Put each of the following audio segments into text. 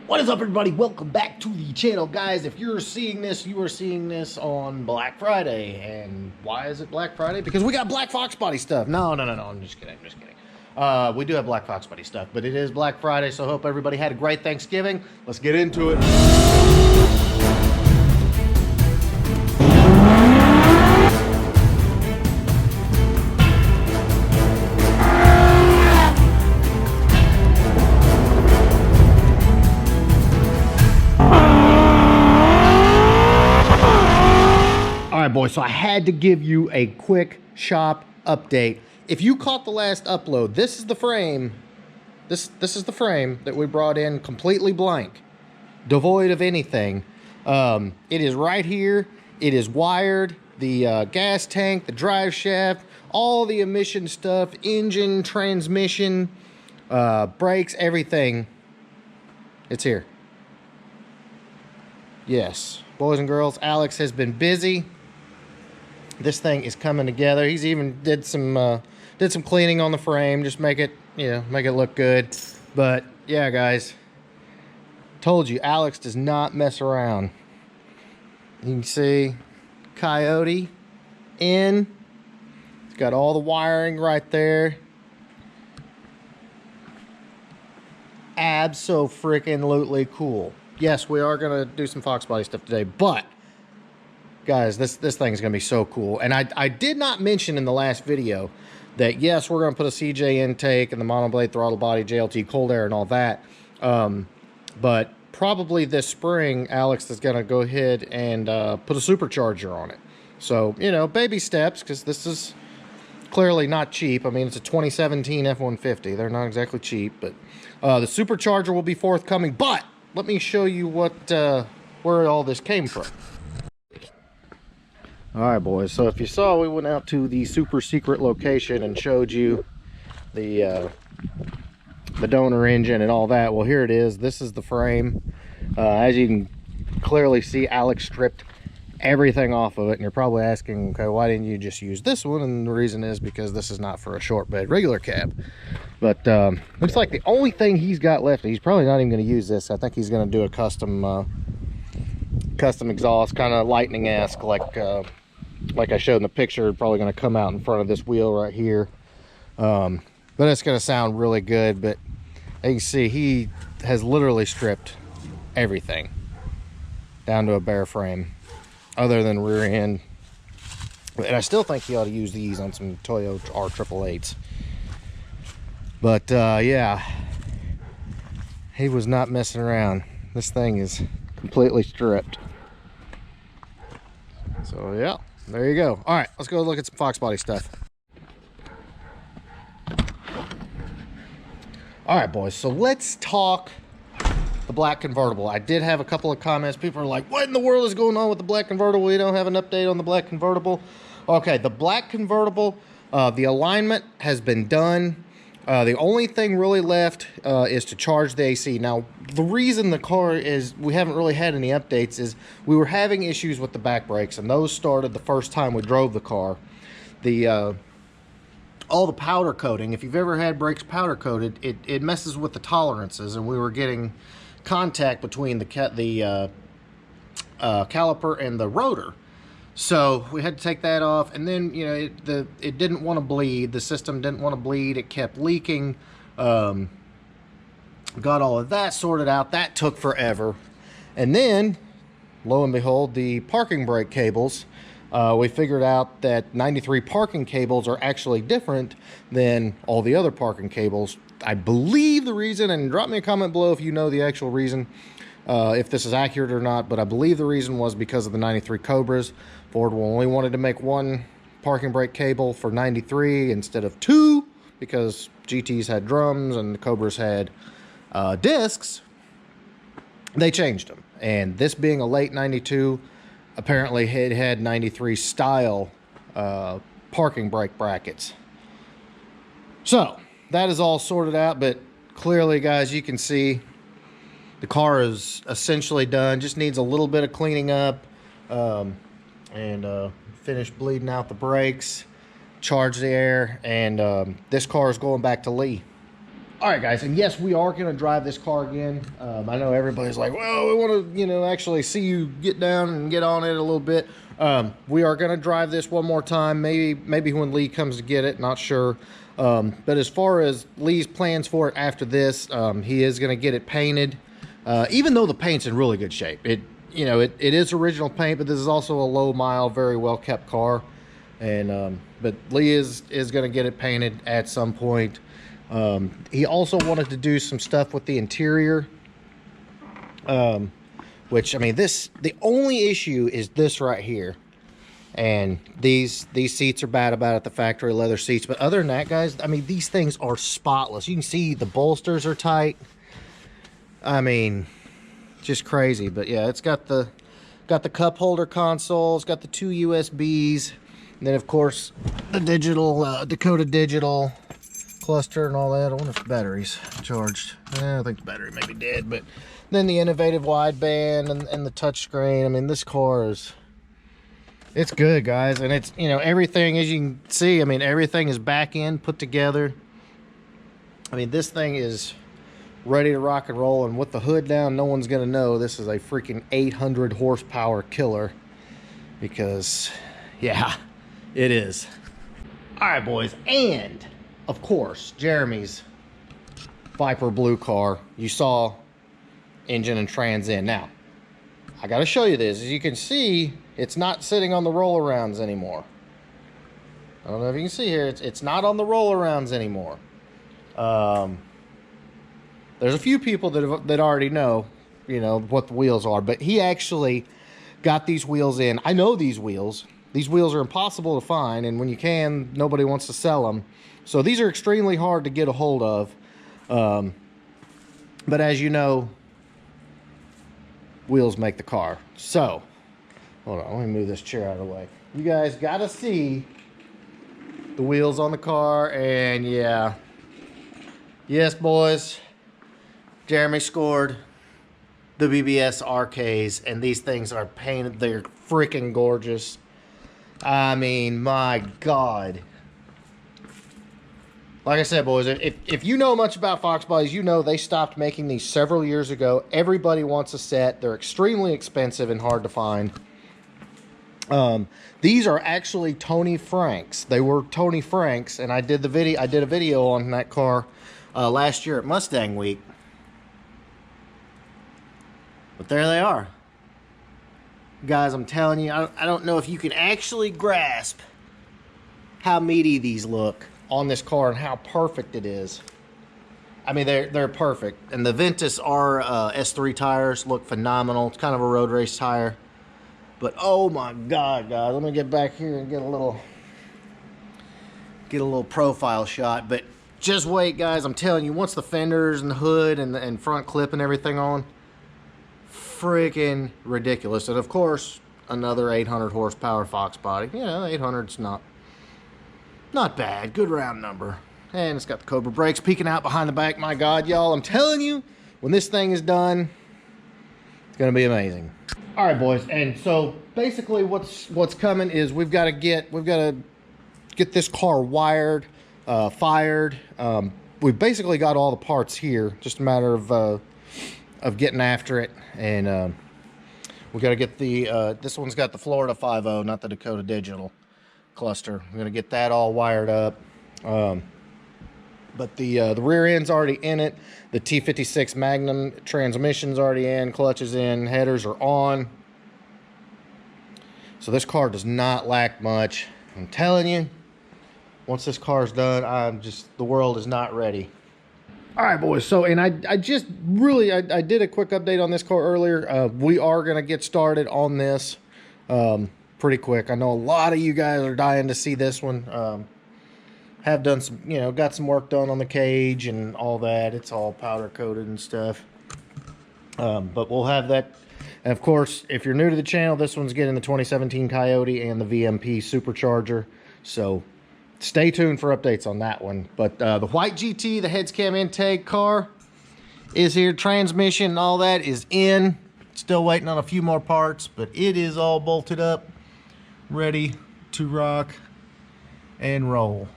What is up, everybody? Welcome back to the channel, guys. If you're seeing this, you are seeing this on Black Friday. And why is it Black Friday? Because we got Black Foxbody stuff. No, I'm just kidding. We do have Black Foxbody stuff, but it is Black Friday, so I hope everybody had a great Thanksgiving. Let's get into it. Boys, so I had to give you a quick shop update. If you caught the last upload, this is the frame. This is the frame that we brought in completely blank, devoid of anything. It is right here. It is wired. The gas tank, the drive shaft, all the emission stuff, engine, transmission, brakes, everything. It's here. Yes, boys and girls, Alex has been busy. This thing is coming together. He's even did some cleaning on the frame, just make it, make it look good. But yeah, guys, told you, Alex does not mess around. You can see Coyote in. It's got all the wiring right there. Abso-freaking-lutely cool. Yes, we are gonna do some Foxbody stuff today, but guys, this thing is going to be so cool. And I did not mention in the last video that, yes, we're going to put a CJ intake and the monoblade throttle body, JLT cold air and all that. But probably this spring, Alex is going to go ahead and put a supercharger on it. So, baby steps, because this is clearly not cheap. I mean, it's a 2017 F-150. They're not exactly cheap, but the supercharger will be forthcoming. But let me show you where all this came from. All right, boys, so if you saw, we went out to the super secret location and showed you the donor engine and all that. Well, here it is. This is the frame. As you can clearly see, Alex stripped everything off of it, and you're probably asking, okay, why didn't you just use this one? And the reason is because this is not for a short bed regular cab. But looks like the only thing he's got left, he's probably not even going to use this. I think he's going to do a custom exhaust, kind of lightning-esque, like I showed in the picture. Probably going to come out in front of this wheel right here. But it's going to sound really good. But you can see he has literally stripped everything down to a bare frame other than rear end. And I still think he ought to use these on some Toyota R888s. But yeah, he was not messing around. This thing is completely stripped. So yeah, there you go. All right, let's go look at some Foxbody stuff. All right, boys, so let's talk the black convertible. I did have a couple of comments. People are like, what in the world is going on with the black convertible? We don't have an update on the black convertible. Okay, the black convertible, the alignment has been done. The only thing really left is to charge the AC. Now, the reason the car we haven't really had any updates is we were having issues with the back brakes, and those started the first time we drove the car. All the powder coating, if you've ever had brakes powder coated, it messes with the tolerances, and we were getting contact between the caliper and the rotor. So we had to take that off, and then it didn't want to bleed. The system didn't want to bleed. It kept leaking. Got all of that sorted out. That took forever. And then, lo and behold, the parking brake cables. We figured out that 93 parking cables are actually different than all the other parking cables. I believe the reason, and drop me a comment below if you know the actual reason, if this is accurate or not, but I believe the reason was because of the 93 Cobras. Ford only wanted to make one parking brake cable for 93 instead of two, because GTs had drums and the Cobras had discs. They changed them, and this being a late 92, apparently it had 93 style parking brake brackets. So that is all sorted out, but clearly, guys, you can see the car is essentially done. Just needs a little bit of cleaning up and finish bleeding out the brakes, charge the air, and this car is going back to Lee. All right, guys, and yes, we are going to drive this car again. I know everybody's like, well, we want to, you know, actually see you get down and get on it a little bit. We are going to drive this one more time, maybe when Lee comes to get it, not sure. But as far as Lee's plans for it after this, he is going to get it painted. Even though the paint's in really good shape. It is original paint, but this is also a low mile, very well kept car. And but Lee is going to get it painted at some point. He also wanted to do some stuff with the interior, which, I mean, the only issue is this right here. And these seats are bad about it, the factory leather seats. But other than that, guys, I mean, these things are spotless. You can see the bolsters are tight. I mean, just crazy. But yeah, it's got the cup holder console. It's got the 2 USBs. And then, of course, the digital, Dakota Digital cluster and all that. I wonder if the battery's charged. I think the battery may be dead. But then the innovative wideband and the touchscreen. I mean, this car is... It's good, guys. And it's, you know, everything, as you can see, I mean, everything is back in, put together. I mean, this thing is ready to rock and roll. And with the hood down, no one's going to know this is a freaking 800 horsepower killer. Because, yeah, it is. All right, boys. And... of course, Jeremy's Viper Blue car, you saw engine and trans in. Now, I got to show you this. As you can see, it's not sitting on the roll-arounds anymore. I don't know if you can see here. It's not on the roll-arounds anymore. There's a few people that already know, you know, what the wheels are. But he actually got these wheels in. I know these wheels. These wheels are impossible to find. And when you can, nobody wants to sell them. So these are extremely hard to get a hold of. But as you know, wheels make the car. So, hold on, let me move this chair out of the way. You guys got to see the wheels on the car. And yeah, yes, boys, Jeremy scored the BBS RKs. And these things are painted. They're freaking gorgeous. I mean, my God. Like I said, boys, if you know much about Fox bodies, you know they stopped making these several years ago. Everybody wants a set. They're extremely expensive and hard to find. These are actually Tony Frank's. They were Tony Frank's, and I did a video on that car last year at Mustang Week. But there they are. Guys, I'm telling you, I don't know if you can actually grasp how meaty these look on this car and how perfect it is. I mean, they're perfect. And the Ventus R S3 tires look phenomenal. It's kind of a road race tire. But oh my God, guys, let me get back here and get a little profile shot. But just wait, guys. I'm telling you, once the fenders and the hood and front clip and everything on, freaking ridiculous. And of course, another 800 horsepower Foxbody. Yeah, 800's not bad. Good round number. And it's got the Cobra brakes peeking out behind the back. My God, y'all, I'm telling you, when this thing is done, it's going to be amazing. All right, boys. And so basically what's coming is we've got to get this car wired, fired. We've basically got all the parts here. Just a matter of getting after it. And we got to get the this one's got the Florida 5.0, not the Dakota Digital cluster. We're gonna get that all wired up. But the rear end's already in it. The T56 Magnum transmission's already in, clutches in, headers are on. So this car does not lack much. I'm telling you, once this car's done, the world is not ready. All right, boys. So, and I did a quick update on this car earlier. We are gonna get started on this pretty quick. I know a lot of you guys are dying to see this one. Have done some, got some work done on the cage and all that. It's all powder coated and stuff. But we'll have that. And of course, if you're new to the channel, this one's getting the 2017 Coyote and the VMP supercharger. So stay tuned for updates on that one. But the white GT, the heads cam intake car, is here. Transmission and all that is in. Still waiting on a few more parts, but it is all bolted up, ready to rock and roll.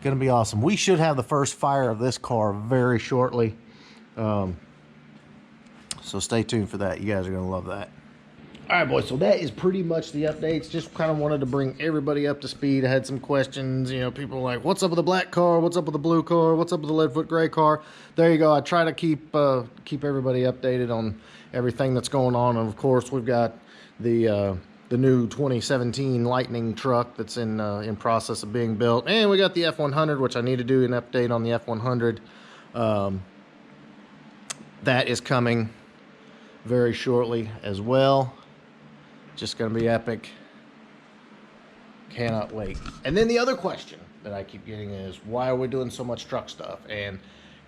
gonna be awesome. We should have the first fire of this car very shortly. So stay tuned for that. You guys are gonna love that. All right, boys, so that is pretty much the updates. Just kind of wanted to bring everybody up to speed. I had some questions. You know, people were like, what's up with the black car? What's up with the blue car? What's up with the Leadfoot gray car? There you go. I try to keep everybody updated on everything that's going on. And, of course, we've got the new 2017 Lightning truck that's in process of being built. And we got the F100, which I need to do an update on the F100. That is coming very shortly as well. Just gonna be epic. Cannot wait. And then the other question that I keep getting is, why are we doing so much truck stuff? And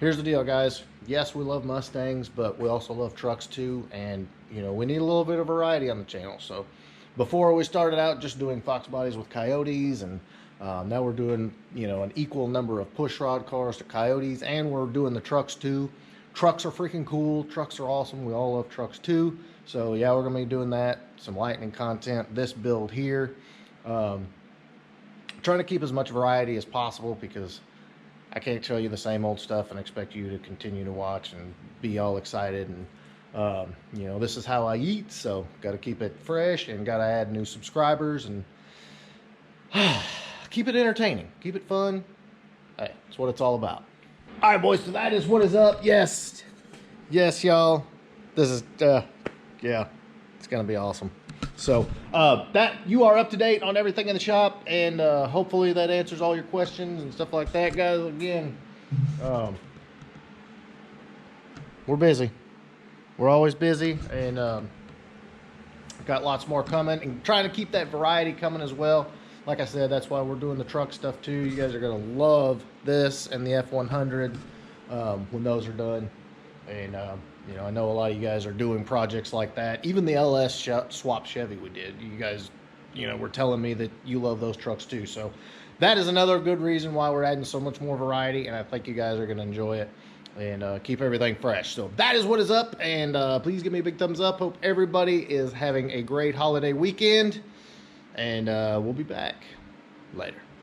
here's the deal, guys. Yes, we love Mustangs, but we also love trucks too. And you know, we need a little bit of variety on the channel. So before we started out just doing Fox bodies with Coyotes, and now we're doing, you know, an equal number of pushrod cars to Coyotes, and we're doing the trucks too. Trucks are freaking cool. Trucks are awesome. We all love trucks too. So yeah, we're gonna be doing that. Some Lightning content. This build here. Trying to keep as much variety as possible, because I can't show you the same old stuff and expect you to continue to watch and be all excited. And you know, this is how I eat, so got to keep it fresh and got to add new subscribers and keep it entertaining, keep it fun. Hey, that's what it's all about. All right, boys, so that is what is up. Yes, y'all. This is, yeah, it's going to be awesome. So that you are up to date on everything in the shop, and hopefully that answers all your questions and stuff like that, guys. Again, we're busy. We're always busy, and got lots more coming, and trying to keep that variety coming as well. Like I said, that's why we're doing the truck stuff too. You guys are gonna love this and the F100 when those are done. And you know, I know a lot of you guys are doing projects like that. Even the LS swap Chevy we did. You guys, you know, were telling me that you love those trucks too. So that is another good reason why we're adding so much more variety, and I think you guys are gonna enjoy it and keep everything fresh. So that is what is up, and please give me a big thumbs up. Hope everybody is having a great holiday weekend. And we'll be back later.